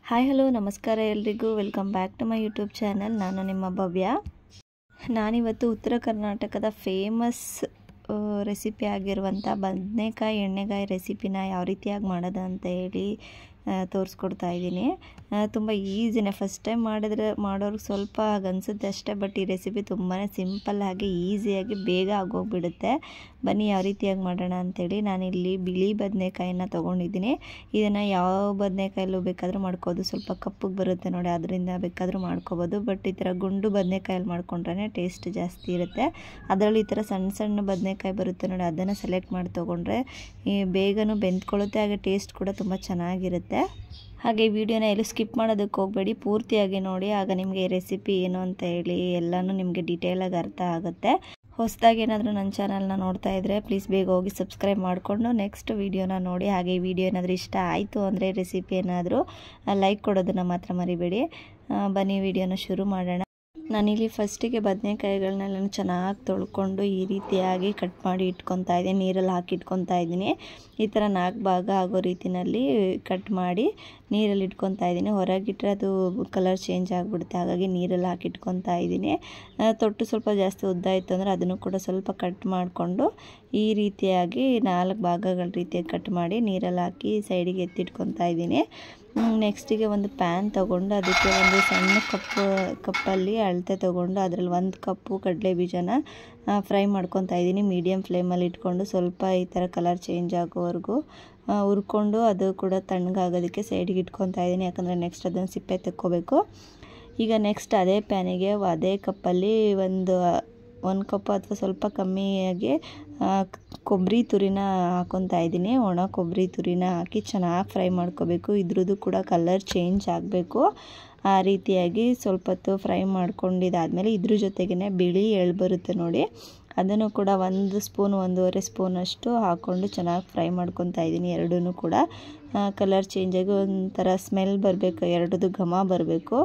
Hi hello ನಮಸ್ಕಾರ ಎಲ್ರಿಗೂ welcome back to my YouTube channel. ನಾನು ನಿಮ್ಮ ಭವ್ಯ. ನಾನಿವತ್ತು ಉತ್ತರ ಕರ್ನಾಟಕದ ಫೇಮಸ್ ರೆಸಿಪಿ ಆಗಿರುವಂಥ ಬದನೆಕಾಯಿ ಎಣ್ಣೆಗಾಯಿ ರೆಸಿಪಿನ ಯಾವ ರೀತಿಯಾಗಿ ಮಾಡೋದು ಅಂತ ಹೇಳಿ ತೋರಿಸ್ಕೊಡ್ತಾ ಇದ್ದೀನಿ. ತುಂಬ ಈಸಿನೇ, ಫಸ್ಟ್ ಟೈಮ್ ಮಾಡೋರಿಗೆ ಸ್ವಲ್ಪ ಅನಿಸುತ್ತೆ ಅಷ್ಟೇ, ಬಟ್ ಈ ರೆಸಿಪಿ ತುಂಬಾ ಸಿಂಪಲ್ ಆಗಿ ಈಸಿಯಾಗಿ ಬೇಗ ಆಗೋಗ್ಬಿಡುತ್ತೆ. ಬನ್ನಿ ಯಾವ ರೀತಿಯಾಗಿ ಮಾಡೋಣ ಅಂಥೇಳಿ. ನಾನಿಲ್ಲಿ ಬಿಳಿ ಬದನೆಕಾಯಿನ ತೊಗೊಂಡಿದ್ದೀನಿ. ಇದನ್ನು ಯಾವ ಬದನೆಕಾಯಲ್ಲೂ ಬೇಕಾದರೂ ಮಾಡ್ಕೋಬೋದು. ಸ್ವಲ್ಪ ಕಪ್ಪಗೆ ಬರುತ್ತೆ ನೋಡಿ, ಅದರಿಂದ ಬೇಕಾದರೂ ಮಾಡ್ಕೋಬೋದು. ಬಟ್ ಈ ಥರ ಗುಂಡು ಬದನೆಕಾಯಲ್ಲಿ ಮಾಡ್ಕೊಂಡ್ರೆ ಟೇಸ್ಟ್ ಜಾಸ್ತಿ ಇರುತ್ತೆ. ಅದರಲ್ಲಿ ಈ ಥರ ಸಣ್ಣ ಸಣ್ಣ ಬದನೆಕಾಯಿ ಬರುತ್ತೆ ನೋಡಿ, ಅದನ್ನು ಸೆಲೆಕ್ಟ್ ಮಾಡಿ ತೊಗೊಂಡ್ರೆ ಬೇಗನೂ ಬೆಂದ್ಕೊಳ್ಳುತ್ತೆ, ಹಾಗೆ ಟೇಸ್ಟ್ ಕೂಡ ತುಂಬ ಚೆನ್ನಾಗಿರುತ್ತೆ. ಹಾಗೆ ಈ ವಿಡಿಯೋನ ಎಲ್ಲೂ ಸ್ಕಿಪ್ ಮಾಡೋದಕ್ಕೆ ಹೋಗಬೇಡಿ, ಪೂರ್ತಿಯಾಗಿ ನೋಡಿ. ಆಗ ನಿಮಗೆ ಈ ರೆಸಿಪಿ ಏನು ಅಂತ ಹೇಳಿ ಎಲ್ಲನೂ ನಿಮಗೆ ಡೀಟೇಲಾಗಿ ಅರ್ಥ ಆಗುತ್ತೆ. ಹೊಸದಾಗಿ ಏನಾದರೂ ನನ್ನ ಚಾನಲ್ನ ನೋಡ್ತಾ ಇದ್ದರೆ ಪ್ಲೀಸ್ ಬೇಗ ಹೋಗಿ ಸಬ್ಸ್ಕ್ರೈಬ್ ಮಾಡಿಕೊಂಡು ನೆಕ್ಸ್ಟ್ ವೀಡಿಯೋನ ನೋಡಿ. ಹಾಗೆ ಈ ವಿಡಿಯೋ ಏನಾದರೂ ಇಷ್ಟ ಆಯಿತು ಅಂದರೆ ರೆಸಿಪಿ ಏನಾದರೂ ಲೈಕ್ ಕೊಡೋದನ್ನು ಮಾತ್ರ ಮರಿಬೇಡಿ. ಬನ್ನಿ ವಿಡಿಯೋನ ಶುರು ಮಾಡೋಣ. ನಾನಿಲ್ಲಿ ಫಸ್ಟಿಗೆ ಬದನೆಕಾಯಿಗಳನ್ನೆಲ್ಲ ಚೆನ್ನಾಗಿ ತೊಳ್ಕೊಂಡು ಈ ರೀತಿಯಾಗಿ ಕಟ್ ಮಾಡಿ ಇಟ್ಕೊತಾ ಇದ್ದೀನಿ, ನೀರಲ್ಲಿ ಹಾಕಿ ಇಟ್ಕೊತಾ ಇದ್ದೀನಿ. ಈ ಥರ 4 ಭಾಗ ಆಗೋ ರೀತಿಯಲ್ಲಿ ಕಟ್ ಮಾಡಿ ನೀರಲ್ಲಿ ಇಟ್ಕೊತಾ ಇದ್ದೀನಿ. ಹೊರಗಿಟ್ರೆ ಅದು ಕಲರ್ ಚೇಂಜ್ ಆಗಿಬಿಡುತ್ತೆ, ಹಾಗಾಗಿ ನೀರಲ್ಲಿ ಹಾಕಿ ಇಟ್ಕೊತಾ ಇದ್ದೀನಿ. ತೊಟ್ಟು ಸ್ವಲ್ಪ ಜಾಸ್ತಿ ಉದ್ದ ಇತ್ತು ಅಂದರೆ ಅದನ್ನು ಕೂಡ ಸ್ವಲ್ಪ ಕಟ್ ಮಾಡಿಕೊಂಡು ಈ ರೀತಿಯಾಗಿ 4 ಭಾಗಗಳ ರೀತಿಯಾಗಿ ಕಟ್ ಮಾಡಿ ನೀರಲ್ಲಿ ಹಾಕಿ ಸೈಡಿಗೆ ಎತ್ತಿಟ್ಕೊತಾ ಇದ್ದೀನಿ. ನೆಕ್ಸ್ಟಿಗೆ ಒಂದು ಪ್ಯಾನ್ ತೊಗೊಂಡು ಅದಕ್ಕೆ ಒಂದು ಸಣ್ಣ ಕಪ್ಪಲ್ಲಿ ಅಳತೆ ತೊಗೊಂಡು ಅದರಲ್ಲಿ 1 ಕಪ್ಪು ಕಡಲೆ ಬೀಜನ ಫ್ರೈ ಮಾಡ್ಕೊತಾ ಇದ್ದೀನಿ. ಮೀಡಿಯಮ್ ಫ್ಲೇಮಲ್ಲಿ ಇಟ್ಕೊಂಡು ಸ್ವಲ್ಪ ಈ ಥರ ಕಲರ್ ಚೇಂಜ್ ಆಗೋವರೆಗೂ ಹುರ್ಕೊಂಡು ಅದು ಕೂಡ ತಣ್ಣಗಾಗೋದಕ್ಕೆ ಸೈಡಿಗೆ ಇಟ್ಕೊತಾ ಇದ್ದೀನಿ, ಯಾಕಂದರೆ ನೆಕ್ಸ್ಟ್ ಅದನ್ನು ಸಿಪ್ಪೆ ತೆಕ್ಕೋಬೇಕು. ಈಗ ನೆಕ್ಸ್ಟ್ ಅದೇ ಪ್ಯಾನಿಗೆ ಅದೇ ಕಪ್ಪಲ್ಲಿ ಒಂದು 1 ಕಪ್ ಅಥವಾ ಸ್ವಲ್ಪ ಕಮ್ಮಿಯಾಗಿ ಕೊಬ್ಬರಿ ತುರಿನ ಹಾಕ್ಕೊತಾ ಇದ್ದೀನಿ. ಒಣ ಕೊಬ್ಬರಿ ತುರಿನ ಹಾಕಿ ಚೆನ್ನಾಗಿ ಫ್ರೈ ಮಾಡ್ಕೋಬೇಕು. ಇದ್ರದ್ದು ಕೂಡ ಕಲರ್ ಚೇಂಜ್ ಆಗಬೇಕು. ಆ ರೀತಿಯಾಗಿ ಸ್ವಲ್ಪ ಹೊತ್ತು ಫ್ರೈ ಮಾಡ್ಕೊಂಡಿದ್ದಾದಮೇಲೆ ಇದ್ರ ಜೊತೆಗೇ ಬಿಳಿ ಎಳ್ಳು ಬರುತ್ತೆ ನೋಡಿ, ಅದನ್ನು ಕೂಡ 1 ಸ್ಪೂನ್ 1.5 ಸ್ಪೂನಷ್ಟು ಹಾಕ್ಕೊಂಡು ಚೆನ್ನಾಗಿ ಫ್ರೈ ಮಾಡ್ಕೊತಾ ಇದ್ದೀನಿ. ಎರಡೂ ಕೂಡ ಕಲರ್ ಚೇಂಜಾಗಿ ಒಂಥರ ಸ್ಮೆಲ್ ಬರಬೇಕು, ಎರಡದು ಘಮ ಬರಬೇಕು.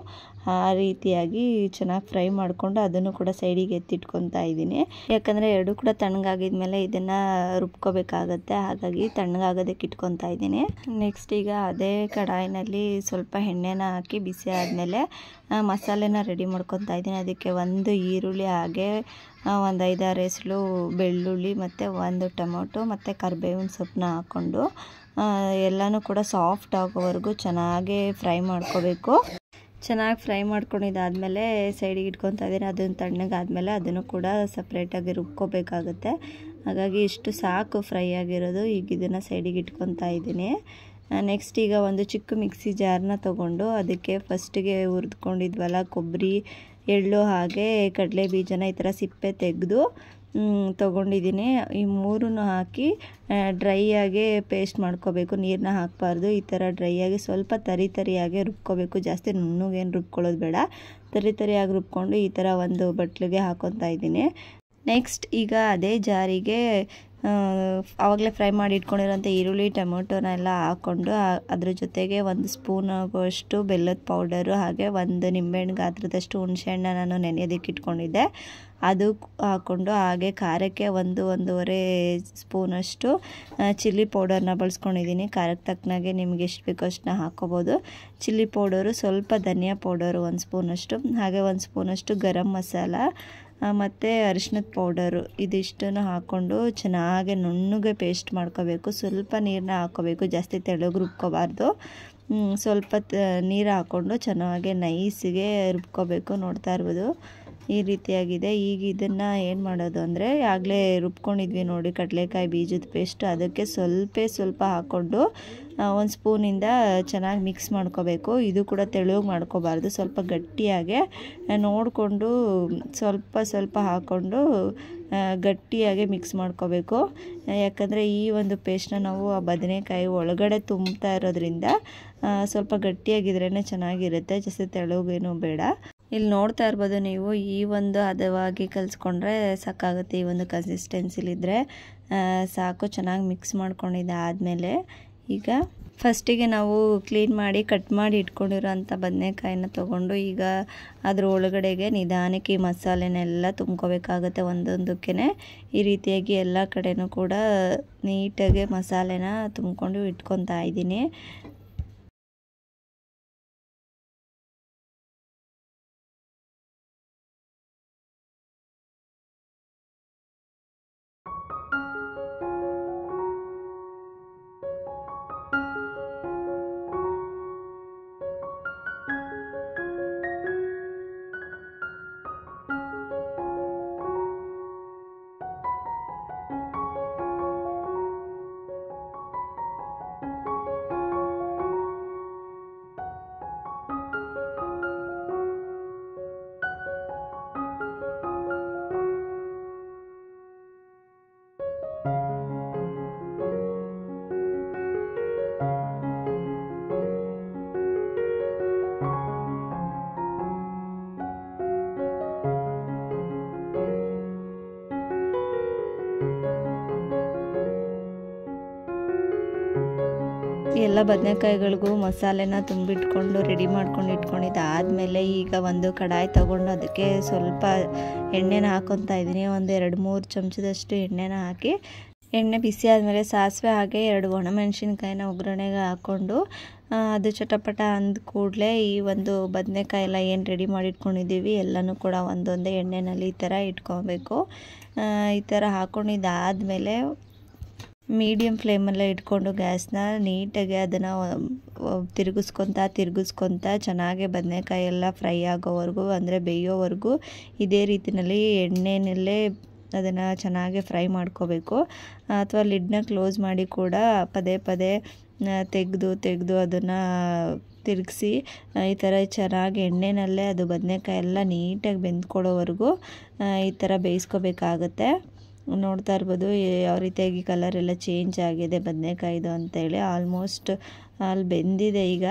ಆ ರೀತಿಯಾಗಿ ಚೆನ್ನಾಗಿ ಫ್ರೈ ಮಾಡಿಕೊಂಡು ಅದನ್ನು ಕೂಡ ಸೈಡಿಗೆ ಎತ್ತಿಟ್ಕೊತಾ ಇದ್ದೀನಿ. ಯಾಕಂದರೆ ಎರಡೂ ಕೂಡ ತಣ್ಣಗಾಗಿದ್ಮೇಲೆ ಇದನ್ನು ರುಬ್ಕೋಬೇಕಾಗತ್ತೆ, ಹಾಗಾಗಿ ತಣ್ಣಗಾಗೋದಕ್ಕೆ ಇಟ್ಕೊತಾ ಇದ್ದೀನಿ. ನೆಕ್ಸ್ಟ್ ಈಗ ಅದೇ ಕಡಾಯಿನಲ್ಲಿ ಸ್ವಲ್ಪ ಎಣ್ಣೆನ ಹಾಕಿ ಬಿಸಿ ಆದಮೇಲೆ ಮಸಾಲೆನ ರೆಡಿ ಮಾಡ್ಕೊತಾ ಇದ್ದೀನಿ. ಅದಕ್ಕೆ 1 ಈರುಳ್ಳಿ, ಹಾಗೆ ಒಂದು 5-6 ಎಸಳು ಬೆಳ್ಳುಳ್ಳಿ ಮತ್ತು 1 ಟೊಮೊಟೊ ಮತ್ತು ಕರಿಬೇವಿನ ಸೊಪ್ಪನ್ನ ಹಾಕ್ಕೊಂಡು ಎಲ್ಲನೂ ಕೂಡ ಸಾಫ್ಟ್ ಆಗೋವರೆಗೂ ಚೆನ್ನಾಗಿ ಫ್ರೈ ಮಾಡ್ಕೋಬೇಕು. ಚೆನ್ನಾಗಿ ಫ್ರೈ ಮಾಡ್ಕೊಂಡಿದ್ದಾದಮೇಲೆ ಸೈಡಿಗೆ ಇಟ್ಕೊತಾ ಇದ್ದೀನಿ. ಅದನ್ನು ತಣ್ಣಗಾದ್ಮೇಲೆ ಅದನ್ನು ಕೂಡ ಸಪ್ರೇಟಾಗಿ ರುಬ್ಕೋಬೇಕಾಗುತ್ತೆ, ಹಾಗಾಗಿ ಇಷ್ಟು ಸಾಕು ಫ್ರೈ ಆಗಿರೋದು. ಈಗ ಇದನ್ನು ಸೈಡಿಗೆ ಇಟ್ಕೊತಾ ಇದ್ದೀನಿ. ನೆಕ್ಸ್ಟ್ ಈಗ ಒಂದು ಚಿಕ್ಕ ಮಿಕ್ಸಿ ಜಾರ್ನ ತೊಗೊಂಡು ಅದಕ್ಕೆ ಫಸ್ಟಿಗೆ ಹುರಿದ್ಕೊಂಡಿದ್ವಲ್ಲ ಕೊಬ್ಬರಿ, ಎಳ್ಳು ಹಾಗೆ ಕಡಲೆ ಬೀಜನ ಈ ಥರ ಸಿಪ್ಪೆ ತೆಗೆದು ತೊಗೊಂಡಿದ್ದೀನಿ. ಈ 3 ಹಾಕಿ ಡ್ರೈಯಾಗಿ ಪೇಸ್ಟ್ ಮಾಡ್ಕೋಬೇಕು, ನೀರನ್ನ ಹಾಕಬಾರ್ದು. ಈ ಥರ ಡ್ರೈಯಾಗಿ ಸ್ವಲ್ಪ ತರಿಯಾಗಿ ರುಬ್ಕೋಬೇಕು, ಜಾಸ್ತಿ ನುಣ್ಣಗೇನು ರುಬ್ಕೊಳ್ಳೋದು ಬೇಡ. ತರಿಯಾಗಿ ರುಬ್ಕೊಂಡು ಈ ಥರ ಒಂದು ಬಟ್ಲಿಗೆ ಹಾಕ್ಕೊತಾ ಇದ್ದೀನಿ. ನೆಕ್ಸ್ಟ್ ಈಗ ಅದೇ ಜಾರಿಗೆ ಆವಾಗಲೇ ಫ್ರೈ ಮಾಡಿ ಇಟ್ಕೊಂಡಿರೋಂಥ ಈರುಳ್ಳಿ ಟೊಮೊಟೊನ ಎಲ್ಲ ಹಾಕ್ಕೊಂಡು ಅದ್ರ ಜೊತೆಗೆ 1 ಸ್ಪೂನ್ ಆಗುವಷ್ಟು ಬೆಲ್ಲದ ಪೌಡರು, ಹಾಗೆ 1 ನಿಂಬೆಹಣ್ಣು ಗಾತ್ರದಷ್ಟು ಹುಣಸೆಹಣ್ಣ ನಾನು ನೆನೆಯೋದಕ್ಕೆ ಇಟ್ಕೊಂಡಿದ್ದೆ, ಅದು ಹಾಕ್ಕೊಂಡು ಹಾಗೆ ಖಾರಕ್ಕೆ 1-1.5 ಸ್ಪೂನಷ್ಟು ಚಿಲ್ಲಿ ಪೌಡರ್ನ ಬಳಸ್ಕೊಂಡಿದ್ದೀನಿ. ಖಾರಕ್ಕೆ ತಕ್ಕನಾಗೆ ನಿಮ್ಗೆ ಎಷ್ಟು ಬೇಕೋ ಅಷ್ಟನ್ನ ಹಾಕ್ಕೋಬೋದು. ಚಿಲ್ಲಿ ಪೌಡರು, ಸ್ವಲ್ಪ ಧನಿಯಾ ಪೌಡರು 1 ಸ್ಪೂನಷ್ಟು, ಹಾಗೆ 1 ಸ್ಪೂನಷ್ಟು ಗರಂ ಮಸಾಲ ಮತ್ತು ಅರಿಶಿನದ ಪೌಡರು, ಇದಿಷ್ಟನ್ನು ಹಾಕ್ಕೊಂಡು ಚೆನ್ನಾಗಿ ನುಣ್ಣಗೆ ಪೇಸ್ಟ್ ಮಾಡ್ಕೋಬೇಕು. ಸ್ವಲ್ಪ ನೀರನ್ನ ಹಾಕ್ಕೋಬೇಕು, ಜಾಸ್ತಿ ತೆಳ್ಳಗೆ ರುಬ್ಕೋಬಾರ್ದು. ಸ್ವಲ್ಪ ನೀರು ಹಾಕ್ಕೊಂಡು ಚೆನ್ನಾಗಿ ನೈಸಿಗೆ ರುಬ್ಕೋಬೇಕು. ನೋಡ್ತಾ ಇರ್ಬೋದು ಈ ರೀತಿಯಾಗಿದೆ. ಈಗ ಇದನ್ನು ಏನು ಮಾಡೋದು ಅಂದರೆ, ಆಗಲೇ ರುಬ್ಕೊಂಡಿದ್ವಿ ನೋಡಿ ಕಡಲೆಕಾಯಿ ಬೀಜದ ಪೇಸ್ಟ್, ಅದಕ್ಕೆ ಸ್ವಲ್ಪ ಹಾಕ್ಕೊಂಡು 1 ಸ್ಪೂನಿಂದ ಚೆನ್ನಾಗಿ ಮಿಕ್ಸ್ ಮಾಡ್ಕೋಬೇಕು. ಇದು ಕೂಡ ತೆಳುವಾಗಿ ಮಾಡ್ಕೋಬಾರ್ದು, ಸ್ವಲ್ಪ ಗಟ್ಟಿಯಾಗೆ ನೋಡಿಕೊಂಡು ಸ್ವಲ್ಪ ಹಾಕ್ಕೊಂಡು ಗಟ್ಟಿಯಾಗಿ ಮಿಕ್ಸ್ ಮಾಡ್ಕೋಬೇಕು. ಯಾಕಂದರೆ ಈ ಒಂದು ಪೇಸ್ಟನ್ನ ನಾವು ಆ ಬದನೆಕಾಯಿ ಒಳಗಡೆ ತುಂಬ್ತಾ ಇರೋದ್ರಿಂದ ಸ್ವಲ್ಪ ಗಟ್ಟಿಯಾಗಿದ್ರೇ ಚೆನ್ನಾಗಿರುತ್ತೆ, ಜಾಸ್ತಿ ತೆಳುಗೇನು ಬೇಡ. ಇಲ್ಲಿ ನೋಡ್ತಾ ಇರ್ಬೋದು ನೀವು, ಈ ಒಂದು ಹದವಾಗಿ ಕಲಿಸ್ಕೊಂಡ್ರೆ ಸಾಕಾಗುತ್ತೆ. ಈ ಒಂದು ಕನ್ಸಿಸ್ಟೆನ್ಸಿಲಿದ್ದರೆ ಸಾಕು. ಚೆನ್ನಾಗಿ ಮಿಕ್ಸ್ ಮಾಡ್ಕೊಂಡಿದ್ದಾದಮೇಲೆ ಈಗ ಫಸ್ಟಿಗೆ ನಾವು ಕ್ಲೀನ್ ಮಾಡಿ ಕಟ್ ಮಾಡಿ ಇಟ್ಕೊಂಡಿರೋಂಥ ಬದನೆಕಾಯಿನ ತೊಗೊಂಡು ಈಗ ಅದ್ರ ಒಳಗಡೆಗೆ ನಿಧಾನಕ್ಕೆ ಈ ಮಸಾಲೆನೆಲ್ಲ ತುಂಬ್ಕೋಬೇಕಾಗುತ್ತೆ. ಒಂದೊಂದಕ್ಕೆ ಈ ರೀತಿಯಾಗಿ ಎಲ್ಲ ಕಡೆನೂ ಕೂಡ ನೀಟಾಗಿ ಮಸಾಲೆನ ತುಂಬಿಕೊಂಡು ಇಟ್ಕೊತಾ ಇದ್ದೀನಿ. ಎಲ್ಲ ಬದನೆಕಾಯಿಗಳಿಗೂ ಮಸಾಲೆನ ತುಂಬಿಟ್ಕೊಂಡು ರೆಡಿ ಮಾಡ್ಕೊಂಡು ಇಟ್ಕೊಂಡಿದ್ದಾದಮೇಲೆ ಈಗ ಒಂದು ಕಡಾಯಿ ತೊಗೊಂಡು ಅದಕ್ಕೆ ಸ್ವಲ್ಪ ಎಣ್ಣೆನ ಹಾಕ್ಕೊತಾ ಇದ್ದೀನಿ. ಒಂದು 2-3 ಚಮಚದಷ್ಟು ಎಣ್ಣೆನ ಹಾಕಿ ಎಣ್ಣೆ ಬಿಸಿ ಆದಮೇಲೆ ಸಾಸಿವೆ ಹಾಗೆ 2 ಒಣಮೆಣಸಿನ್ಕಾಯಿನ ಒಗ್ಗರಣೆಗೆ ಹಾಕ್ಕೊಂಡು ಅದು ಚಟಪಟ ಅಂದ ಕೂಡಲೇ ಈ ಒಂದು ಬದನೆಕಾಯಿ ಎಲ್ಲ ಏನು ರೆಡಿ ಮಾಡಿ ಇಟ್ಕೊಂಡಿದ್ದೀವಿ ಎಲ್ಲನೂ ಕೂಡ ಒಂದೊಂದೇ ಎಣ್ಣೆಯಲ್ಲಿ ಈ ಥರ ಇಟ್ಕೊಬೇಕು. ಈ ಥರ ಹಾಕ್ಕೊಂಡಿದ್ದಾದಮೇಲೆ ಮೀಡಿಯಮ್ ಫ್ಲೇಮಲ್ಲೇ ಇಟ್ಕೊಂಡು ಗ್ಯಾಸ್ನ ನೀಟಾಗಿ ಅದನ್ನು ತಿರುಗಿಸ್ಕೊತಾ ಚೆನ್ನಾಗಿ ಬದನೆಕಾಯಿ ಎಲ್ಲ ಫ್ರೈ ಆಗೋವರೆಗೂ ಅಂದರೆ ಬೇಯೋವರೆಗೂ ಇದೇ ರೀತಿಯಲ್ಲಿ ಎಣ್ಣೆನಲ್ಲೇ ಅದನ್ನು ಚೆನ್ನಾಗಿ ಫ್ರೈ ಮಾಡ್ಕೋಬೇಕು. ಅಥವಾ ಲಿಡ್ನ ಕ್ಲೋಸ್ ಮಾಡಿ ಕೂಡ ಪದೇ ಪದೇ ತೆಗೆದು ಅದನ್ನು ತಿರುಗಿಸಿ ಈ ಥರ ಚೆನ್ನಾಗಿ ಎಣ್ಣೆನಲ್ಲೇ ಅದು ಬದನೆಕಾಯಿ ಎಲ್ಲ ನೀಟಾಗಿ ಬೆಂದ್ಕೊಳ್ಳೋವರೆಗೂ ಈ ಥರ ಬೇಯಿಸ್ಕೋಬೇಕಾಗತ್ತೆ. ನೋಡ್ತಾ ಇರ್ಬೋದು ಯಾವ ರೀತಿಯಾಗಿ ಕಲರ್ ಎಲ್ಲ ಚೇಂಜ್ ಆಗಿದೆ ಬದನೆಕಾಯಿದು ಅಂತೇಳಿ. ಆಲ್ಮೋಸ್ಟ್ ಅಲ್ಲಿ ಬೆಂದಿದೆ. ಈಗ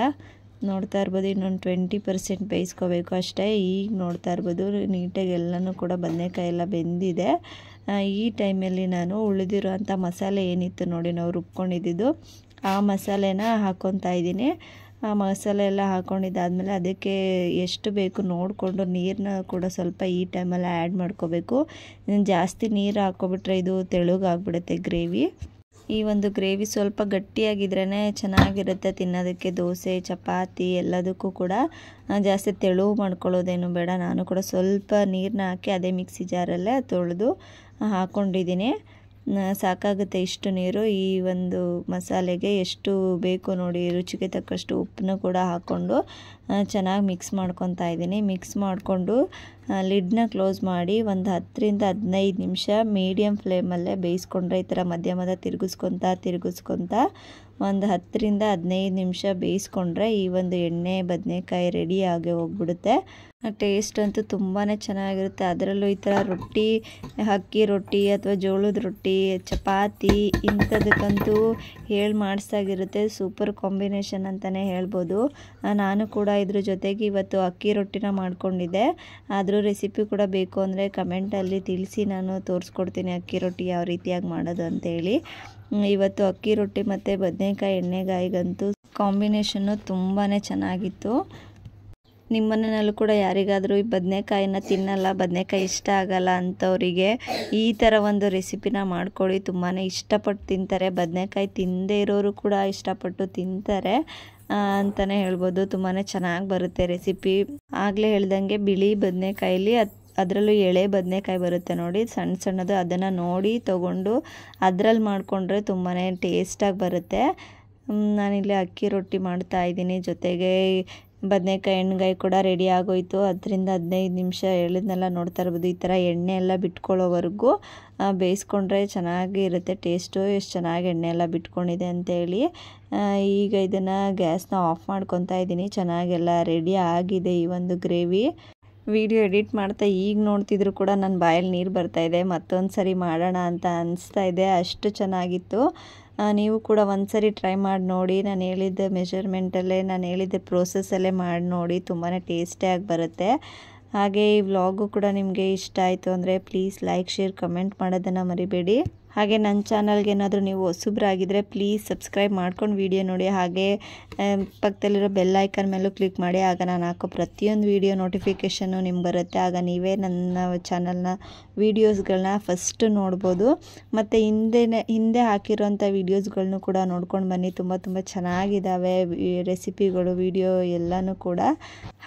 ನೋಡ್ತಾ ಇರ್ಬೋದು ಇನ್ನೊಂದು 20% ಬೇಯಿಸ್ಕೋಬೇಕು ಅಷ್ಟೇ. ಈಗ ನೋಡ್ತಾ ಇರ್ಬೋದು ನೀಟಾಗಿ ಎಲ್ಲನೂ ಕೂಡ ಬದನೆಕಾಯಿ ಎಲ್ಲ ಬೆಂದಿದೆ. ಈ ಟೈಮಲ್ಲಿ ನಾನು ಉಳಿದಿರೋಂಥ ಮಸಾಲೆ ಏನಿತ್ತು ನೋಡಿ ನಾವು ರುಬ್ಕೊಂಡಿದ್ದು ಆ ಮಸಾಲೆನ ಹಾಕ್ಕೊತಾ ಇದ್ದೀನಿ. ಆ ಮಸಾಲೆ ಎಲ್ಲ ಹಾಕ್ಕೊಂಡಿದ್ದಾದಮೇಲೆ ಅದಕ್ಕೆ ಎಷ್ಟು ಬೇಕು ನೋಡಿಕೊಂಡು ನೀರನ್ನ ಕೂಡ ಸ್ವಲ್ಪ ಈ ಟೈಮಲ್ಲಿ ಆ್ಯಡ್ ಮಾಡ್ಕೋಬೇಕು. ಜಾಸ್ತಿ ನೀರು ಹಾಕ್ಕೊಬಿಟ್ರೆ ಇದು ತೆಳುಗಾಗ್ಬಿಡುತ್ತೆ ಗ್ರೇವಿ. ಈ ಒಂದು ಗ್ರೇವಿ ಸ್ವಲ್ಪ ಗಟ್ಟಿಯಾಗಿದ್ರೇ ಚೆನ್ನಾಗಿರುತ್ತೆ ತಿನ್ನೋದಕ್ಕೆ. ದೋಸೆ ಚಪಾತಿ ಎಲ್ಲದಕ್ಕೂ ಕೂಡ ಜಾಸ್ತಿ ತೆಳು ಮಾಡ್ಕೊಳ್ಳೋದೇನು ಬೇಡ. ನಾನು ಕೂಡ ಸ್ವಲ್ಪ ನೀರನ್ನ ಹಾಕಿ ಅದೇ ಮಿಕ್ಸಿ ಜಾರಲ್ಲೇ ತೊಳೆದು ಹಾಕ್ಕೊಂಡಿದ್ದೀನಿ. ಸಾಕಾಗುತ್ತೆ ಇಷ್ಟು ನೀರು. ಈ ಒಂದು ಮಸಾಲೆಗೆ ಎಷ್ಟು ಬೇಕು ನೋಡಿ ರುಚಿಗೆ ತಕ್ಕಷ್ಟು ಉಪ್ಪನ್ನು ಕೂಡ ಹಾಕ್ಕೊಂಡು ಚೆನ್ನಾಗಿ ಮಿಕ್ಸ್ ಮಾಡ್ಕೊತಾ ಇದ್ದೀನಿ. ಮಿಕ್ಸ್ ಮಾಡಿಕೊಂಡು ಲಿಡ್ನ ಕ್ಲೋಸ್ ಮಾಡಿ ಒಂದು 10-15 ನಿಮಿಷ ಮೀಡಿಯಮ್ ಫ್ಲೇಮಲ್ಲೇ ಬೇಯಿಸ್ಕೊಂಡ್ರೆ ಈ ಥರ ಮಧ್ಯ ತಿರುಗಿಸ್ಕೊತಾ ಒಂದು 10-15 ನಿಮಿಷ ಬೇಯಿಸ್ಕೊಂಡ್ರೆ ಈ ಒಂದು ಎಣ್ಣೆ ಬದನೆಕಾಯಿ ರೆಡಿ ಆಗಿ ಹೋಗ್ಬಿಡುತ್ತೆ. ಟೇಸ್ಟ್ ಅಂತೂ ತುಂಬಾ ಚೆನ್ನಾಗಿರುತ್ತೆ. ಅದರಲ್ಲೂ ಈ ಥರ ರೊಟ್ಟಿ, ಅಕ್ಕಿ ರೊಟ್ಟಿ ಅಥವಾ ಜೋಳದ ರೊಟ್ಟಿ, ಚಪಾತಿ ಇಂಥದಕ್ಕಂತೂ ಮಾಡಿಸ್ದಾಗಿರುತ್ತೆ. ಸೂಪರ್ ಕಾಂಬಿನೇಷನ್ ಅಂತಲೇ ಹೇಳ್ಬೋದು. ನಾನು ಕೂಡ ಇದ್ರ ಜೊತೆಗೆ ಇವತ್ತು ಅಕ್ಕಿ ರೊಟ್ಟಿನ ಮಾಡ್ಕೊಂಡಿದ್ದೆ. ಅದ್ರ ರೆಸಿಪಿ ಕೂಡ ಬೇಕು ಅಂದರೆ ಕಮೆಂಟಲ್ಲಿ ತಿಳಿಸಿ, ನಾನು ತೋರಿಸ್ಕೊಡ್ತೀನಿ ಅಕ್ಕಿ ರೊಟ್ಟಿ ಯಾವ ರೀತಿಯಾಗಿ ಮಾಡೋದು ಅಂತೇಳಿ. ಇವತ್ತು ಅಕ್ಕಿ ರೊಟ್ಟಿ ಮತ್ತು ಬದನೆಕಾಯಿ ಎಣ್ಣೆಗಾಯಿಗಂತೂ ಕಾಂಬಿನೇಷನ್ನು ತುಂಬಾ ಚೆನ್ನಾಗಿತ್ತು. ನಿಮ್ಮ ಮನೆಯಲ್ಲೂ ಕೂಡ ಯಾರಿಗಾದರೂ ಈ ಬದನೆಕಾಯಿನ ತಿನ್ನಲ್ಲ, ಬದನೆಕಾಯಿ ಇಷ್ಟ ಆಗಲ್ಲ ಅಂಥವರಿಗೆ ಈ ಥರ ಒಂದು ರೆಸಿಪಿನ ಮಾಡ್ಕೊಳ್ಳಿ. ತುಂಬಾ ಇಷ್ಟಪಟ್ಟು ತಿಂತಾರೆ. ಬದನೆಕಾಯಿ ತಿನ್ನದೇ ಇರೋರು ಕೂಡ ಇಷ್ಟಪಟ್ಟು ತಿಂತಾರೆ ಅಂತಲೇ ಹೇಳ್ಬೋದು. ತುಂಬಾ ಚೆನ್ನಾಗಿ ಬರುತ್ತೆ ರೆಸಿಪಿ. ಆಗಲೇ ಹೇಳ್ದಂಗೆ ಬಿಳಿ ಬದನೆಕಾಯಲ್ಲಿ ಅದರಲ್ಲೂ ಎಳೆ ಬದನೆಕಾಯಿ ಬರುತ್ತೆ ನೋಡಿ ಸಣ್ಣದು, ಅದನ್ನು ನೋಡಿ ತೊಗೊಂಡು ಅದರಲ್ಲಿ ಮಾಡಿಕೊಂಡ್ರೆ ತುಂಬಾ ಟೇಸ್ಟಾಗಿ ಬರುತ್ತೆ. ನಾನಿಲ್ಲಿ ಅಕ್ಕಿ ರೊಟ್ಟಿ ಮಾಡ್ತಾಯಿದ್ದೀನಿ. ಜೊತೆಗೆ ಬದನೆಕಾಯಿ ಎಣ್ಣೆಗಾಯಿ ಕೂಡ ರೆಡಿ ಆಗೋಯಿತು. 10-15 ನಿಮಿಷ ಹೇಳಿದ್ನೆಲ್ಲ ನೋಡ್ತಾ ಇರ್ಬೋದು. ಈ ಥರ ಎಣ್ಣೆ ಎಲ್ಲ ಬಿಟ್ಕೊಳ್ಳೋವರೆಗೂ ಬೇಯಿಸ್ಕೊಂಡ್ರೆ ಚೆನ್ನಾಗಿ ಇರುತ್ತೆ ಟೇಸ್ಟು. ಎಷ್ಟು ಚೆನ್ನಾಗಿ ಎಣ್ಣೆ ಎಲ್ಲ ಬಿಟ್ಕೊಂಡಿದೆ ಅಂತೇಳಿ ಈಗ ಇದನ್ನು ಗ್ಯಾಸ್ನ ಆಫ್ ಮಾಡ್ಕೊತಾ ಇದ್ದೀನಿ. ಚೆನ್ನಾಗೆಲ್ಲ ರೆಡಿ ಆಗಿದೆ ಈ ಒಂದು ಗ್ರೇವಿ. ವಿಡಿಯೋ ಎಡಿಟ್ ಮಾಡ್ತಾ ಈಗ ನೋಡ್ತಿದ್ರು ಕೂಡ ನನ್ನ ಬಾಯಲ್ಲಿ ನೀರು ಬರ್ತಾಯಿದೆ. ಮತ್ತೊಂದು ಸರಿ ಮಾಡೋಣ ಅಂತ ಅನಿಸ್ತಾ ಇದೆ, ಅಷ್ಟು ಚೆನ್ನಾಗಿತ್ತು. ನೀವು ಕೂಡ ಒಂದು ಸರಿ ಟ್ರೈ ಮಾಡಿ ನೋಡಿ. ನಾನು ಹೇಳಿದ್ದ ಮೆಷರ್ಮೆಂಟಲ್ಲೇ, ನಾನು ಹೇಳಿದ್ದ ಪ್ರೋಸೆಸ್ಸಲ್ಲೇ ಮಾಡಿ ನೋಡಿ. ತುಂಬಾ ಟೇಸ್ಟಿಯಾಗಿ ಬರುತ್ತೆ. ಹಾಗೆ ಈ ವ್ಲಾಗು ಕೂಡ ನಿಮಗೆ ಇಷ್ಟ ಆಯಿತು ಅಂದರೆ ಪ್ಲೀಸ್ ಲೈಕ್, ಶೇರ್, ಕಮೆಂಟ್ ಮಾಡೋದನ್ನು ಮರಿಬೇಡಿ. ಹಾಗೆ ನನ್ನ ಚಾನಲ್ಗೆ ಏನಾದರೂ ನೀವು ಹೊಸಬ್ರಾಗಿದ್ದರೆ ಪ್ಲೀಸ್ ಸಬ್ಸ್ಕ್ರೈಬ್ ಮಾಡ್ಕೊಂಡು ವಿಡಿಯೋ ನೋಡಿ. ಹಾಗೆ ಪಕ್ಕದಲ್ಲಿರೋ ಬೆಲ್ ಐಕನ್ ಮೇಲೂ ಕ್ಲಿಕ್ ಮಾಡಿ. ಆಗ ನಾನು ಹಾಕೋ ಪ್ರತಿಯೊಂದು ವಿಡಿಯೋ ನೋಟಿಫಿಕೇಷನ್ನು ನಿಮ್ಗೆ ಬರುತ್ತೆ. ಆಗ ನೀವೇ ನನ್ನ ಚಾನಲ್ನ ವೀಡಿಯೋಸ್ಗಳನ್ನ ಫಸ್ಟು ನೋಡ್ಬೋದು. ಮತ್ತು ಹಿಂದೆ ಹಾಕಿರೋಂಥ ವೀಡಿಯೋಸ್ಗಳನ್ನೂ ಕೂಡ ನೋಡ್ಕೊಂಡು ಬನ್ನಿ. ತುಂಬ ಚೆನ್ನಾಗಿದ್ದಾವೆ ರೆಸಿಪಿಗಳು, ವಿಡಿಯೋ ಎಲ್ಲನೂ ಕೂಡ.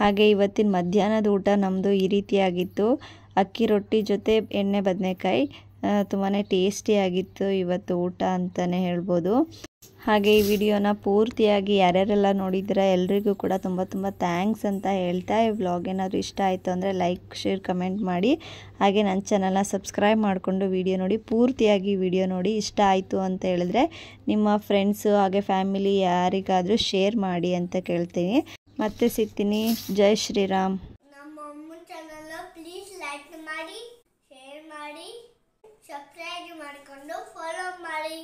ಹಾಗೆ ಇವತ್ತಿನ ಮಧ್ಯಾಹ್ನದ ಊಟ ನಮ್ಮದು ಈ ರೀತಿಯಾಗಿತ್ತು. ಅಕ್ಕಿ ರೊಟ್ಟಿ ಜೊತೆ ಎಣ್ಣೆ ಬದನೆಕಾಯಿ. ತುಂಬಾ ಟೇಸ್ಟಿಯಾಗಿತ್ತು ಇವತ್ತು ಊಟ ಅಂತಲೇ ಹೇಳ್ಬೋದು. ಹಾಗೆ ಈ ವಿಡಿಯೋನ ಪೂರ್ತಿಯಾಗಿ ಯಾರ್ಯಾರೆಲ್ಲ ನೋಡಿದ್ದೀರಾ ಎಲ್ರಿಗೂ ಕೂಡ ತುಂಬ ಥ್ಯಾಂಕ್ಸ್ ಅಂತ ಹೇಳ್ತಾ, ಈ ವ್ಲಾಗ್ ಏನಾದರೂ ಇಷ್ಟ ಆಯಿತು ಅಂದರೆ ಲೈಕ್, ಶೇರ್, ಕಮೆಂಟ್ ಮಾಡಿ. ಹಾಗೆ ನನ್ನ ಚಾನಲ್ನ ಸಬ್ಸ್ಕ್ರೈಬ್ ಮಾಡಿಕೊಂಡು ವಿಡಿಯೋ ನೋಡಿ. ಪೂರ್ತಿಯಾಗಿ ವಿಡಿಯೋ ನೋಡಿ. ಇಷ್ಟ ಆಯಿತು ಅಂತ ಹೇಳಿದ್ರೆ ನಿಮ್ಮ ಫ್ರೆಂಡ್ಸು ಹಾಗೆ ಫ್ಯಾಮಿಲಿ ಯಾರಿಗಾದರೂ ಶೇರ್ ಮಾಡಿ ಅಂತ ಕೇಳ್ತೀನಿ. ಮತ್ತೆ ಸಿಗ್ತೀನಿ. ಜೈ ಶ್ರೀರಾಮ್. ನಮ್ಮ ಅಮ್ಮನ ಚಾನಲ್ ಪ್ಲೀಸ್ ಲೈಕ್ ಮಾಡಿ, ಶೇರ್ ಮಾಡಿ, ಸಬ್ಸ್ಕ್ರೈಬ್ ಮಾಡಿಕೊಂಡು ಫಾಲೋ ಮಾಡಿ.